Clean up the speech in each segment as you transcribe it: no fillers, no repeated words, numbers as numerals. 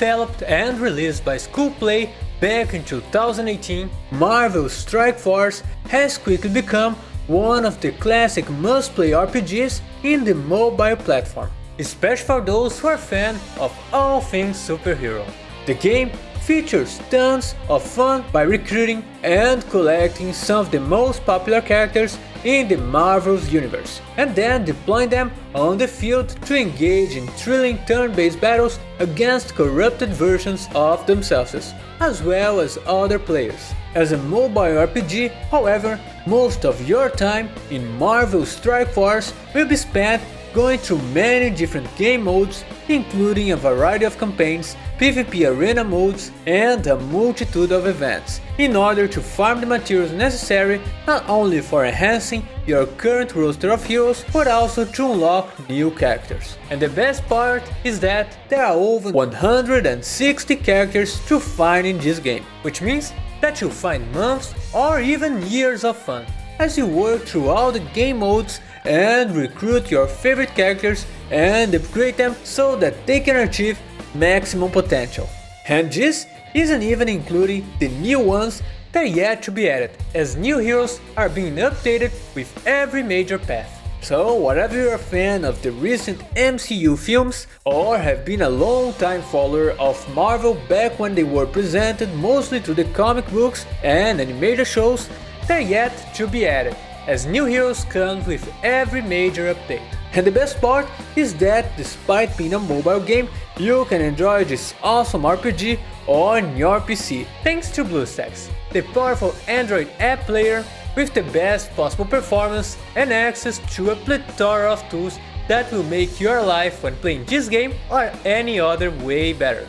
Developed and released by Skullplay back in 2018, Marvel Strike Force has quickly become one of the classic must-play RPGs in the mobile platform, especially for those who are fans of all things superhero. The game features tons of fun by recruiting and collecting some of the most popular characters in the Marvel's universe, and then deploying them on the field to engage in thrilling turn-based battles against corrupted versions of themselves, as well as other players. As a mobile RPG, however, most of your time in Marvel Strike Force will be spent going through many different game modes, including a variety of campaigns, PvP arena modes, and a multitude of events, in order to farm the materials necessary not only for enhancing your current roster of heroes, but also to unlock new characters. And the best part is that there are over 160 characters to find in this game, which means that you'll find months or even years of fun as you work through all the game modes and recruit your favorite characters and upgrade them so that they can achieve maximum potential. And this isn't even including the new ones that are yet to be added, as new heroes are being updated with every major path. So whatever you're a fan of the recent MCU films or have been a long time follower of Marvel back when they were presented mostly through the comic books and animated shows, they're yet to be added, as new heroes come with every major update. And the best part is that despite being a mobile game, you can enjoy this awesome RPG on your PC thanks to BlueStacks, the powerful Android app player with the best possible performance and access to a plethora of tools that will make your life when playing this game or any other way better.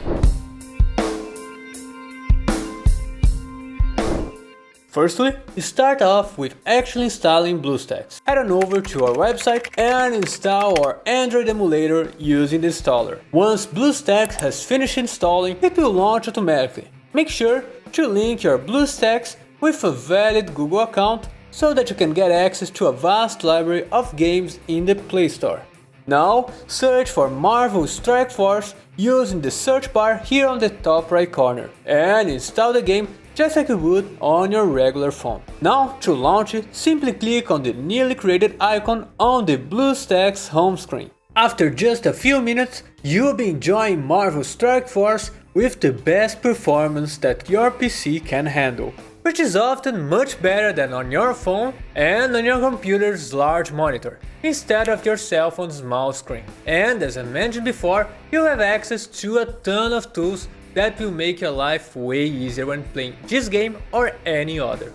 Firstly, start off with actually installing BlueStacks. Head on over to our website and install our Android emulator using the installer. Once BlueStacks has finished installing, it will launch automatically. Make sure to link your BlueStacks with a valid Google account so that you can get access to a vast library of games in the Play Store. Now, search for Marvel Strike Force using the search bar here on the top right corner and install the game just like you would on your regular phone. Now, to launch it, simply click on the newly created icon on the BlueStacks home screen. After just a few minutes, you'll be enjoying Marvel Strike Force with the best performance that your PC can handle, which is often much better than on your phone and on your computer's large monitor, instead of your cell phone's small screen. And as I mentioned before, you'll have access to a ton of tools that will make your life way easier when playing this game or any other.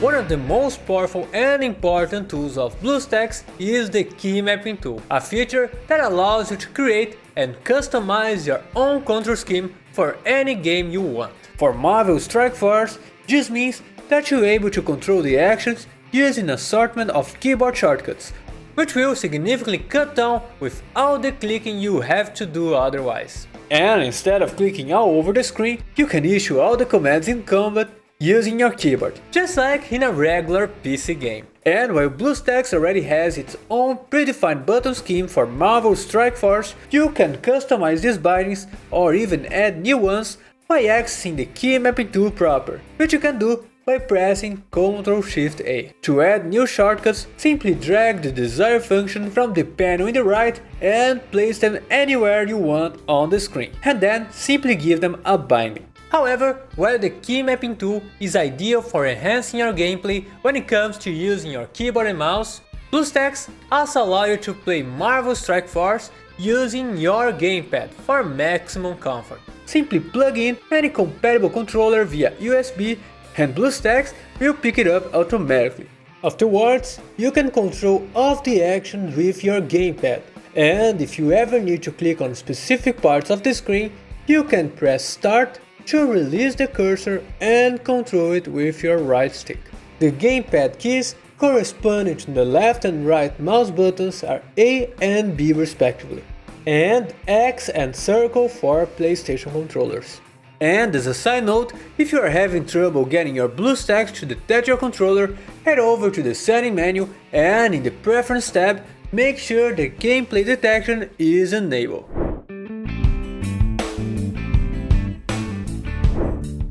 One of the most powerful and important tools of BlueStacks is the Keymapping Tool, a feature that allows you to create and customize your own control scheme for any game you want. For Marvel Strike Force, this means that you're able to control the actions using an assortment of keyboard shortcuts, which will significantly cut down with all the clicking you have to do otherwise. And instead of clicking all over the screen, you can issue all the commands in combat using your keyboard, just like in a regular PC game. And while BlueStacks already has its own predefined button scheme for Marvel Strike Force, you can customize these bindings or even add new ones by accessing the Keymapping Tool proper, which you can do by pressing Ctrl-Shift-A. To add new shortcuts, simply drag the desired function from the panel in the right and place them anywhere you want on the screen, and then simply give them a binding. However, while the Keymapping Tool is ideal for enhancing your gameplay when it comes to using your keyboard and mouse, BlueStacks also allow you to play Marvel Strike Force using your gamepad for maximum comfort. Simply plug in any compatible controller via USB and BlueStacks will pick it up automatically. Afterwards, you can control all of the action with your gamepad, and if you ever need to click on specific parts of the screen, you can press Start to release the cursor and control it with your right stick. The gamepad keys corresponding to the left and right mouse buttons are A and B respectively, and X and circle for PlayStation controllers. And as a side note, if you are having trouble getting your BlueStacks to detect your controller, head over to the setting menu and in the Preference tab, make sure the gameplay detection is enabled.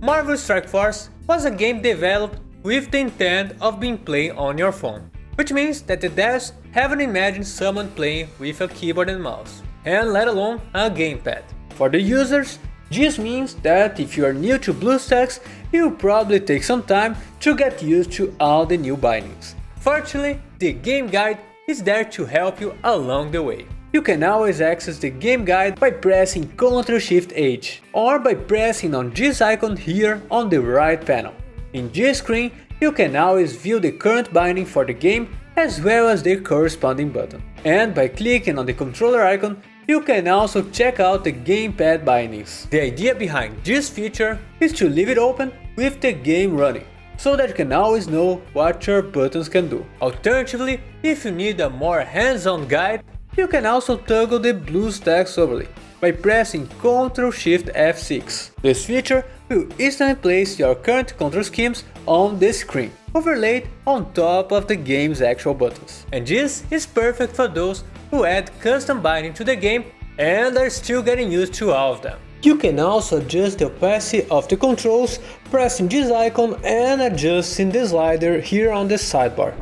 Marvel Strike Force was a game developed with the intent of being played on your phone, which means that the devs haven't imagined someone playing with a keyboard and mouse, and let alone a gamepad. For the users, this means that if you are new to BlueStacks, it will probably take some time to get used to all the new bindings. Fortunately, the game guide is there to help you along the way. You can always access the game guide by pressing Ctrl+Shift+H or by pressing on this icon here on the right panel. In this screen, you can always view the current binding for the game as well as the corresponding button. And by clicking on the controller icon, you can also check out the gamepad bindings. The idea behind this feature is to leave it open with the game running, so that you can always know what your buttons can do. Alternatively, if you need a more hands-on guide, you can also toggle the BlueStacks overlay by pressing Ctrl+Shift+F6. This feature will instantly place your current control schemes on the screen, overlaid on top of the game's actual buttons. And this is perfect for those who add custom binding to the game and are still getting used to all of them. You can also adjust the opacity of the controls pressing this icon and adjusting the slider here on the sidebar.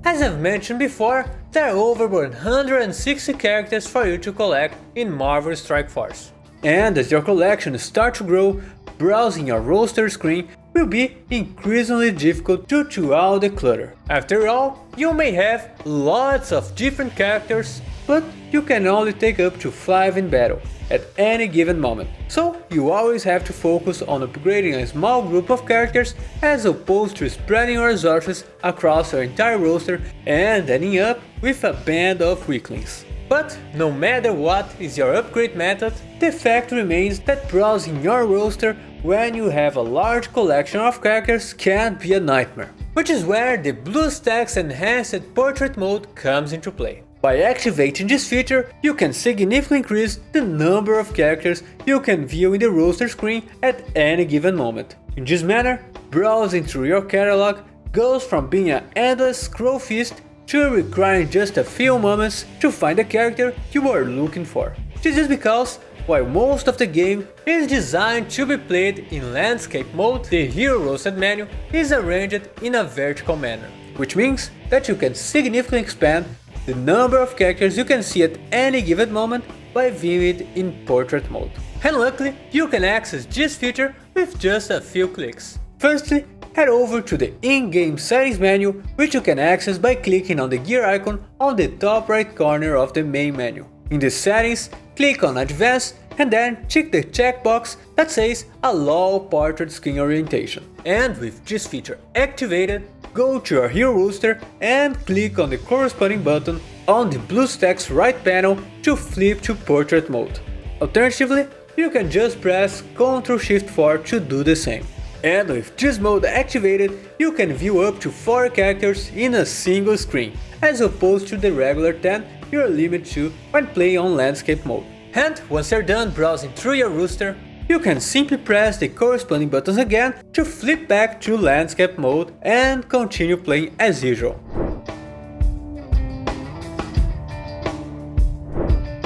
As I've mentioned before, there are over 160 characters for you to collect in Marvel Strike Force. And as your collection starts to grow, browsing your roster screen will be increasingly difficult due to all the clutter. After all, you may have lots of different characters, but you can only take up to 5 in battle at any given moment. So you always have to focus on upgrading a small group of characters as opposed to spreading your resources across your entire roster and ending up with a band of weaklings. But no matter what is your upgrade method, the fact remains that browsing your roster when you have a large collection of characters can be a nightmare, which is where the BlueStacks Enhanced Portrait Mode comes into play. By activating this feature, you can significantly increase the number of characters you can view in the roster screen at any given moment. In this manner, browsing through your catalog goes from being an endless scroll feast to requiring just a few moments to find the character you are looking for. This is because, while most of the game is designed to be played in landscape mode, the hero roster menu is arranged in a vertical manner, which means that you can significantly expand the number of characters you can see at any given moment by viewing it in portrait mode. And luckily, you can access this feature with just a few clicks. Firstly, head over to the in-game settings menu, which you can access by clicking on the gear icon on the top right corner of the main menu. In the settings, click on Advanced and then check the checkbox that says Allow Portrait Screen Orientation. And with this feature activated, go to your hero roster and click on the corresponding button on the BlueStacks right panel to flip to portrait mode. Alternatively, you can just press Ctrl+Shift+4 to do the same. And with this mode activated, you can view up to 4 characters in a single screen, as opposed to the regular 10 you are limited to when playing on landscape mode. And once you're done browsing through your roster, you can simply press the corresponding buttons again to flip back to landscape mode and continue playing as usual.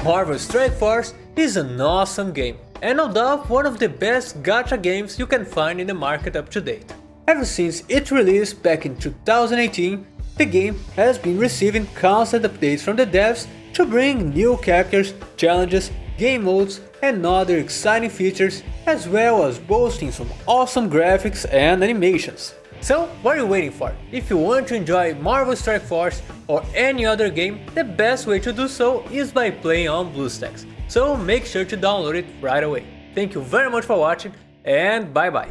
Marvel Strike Force is an awesome game, and no doubt one of the best gacha games you can find in the market up to date. Ever since its release back in 2018, the game has been receiving constant updates from the devs to bring new characters, challenges, game modes and other exciting features, as well as boasting some awesome graphics and animations. So what are you waiting for? If you want to enjoy Marvel Strike Force or any other game, the best way to do so is by playing on BlueStacks. So make sure to download it right away. Thank you very much for watching and bye bye.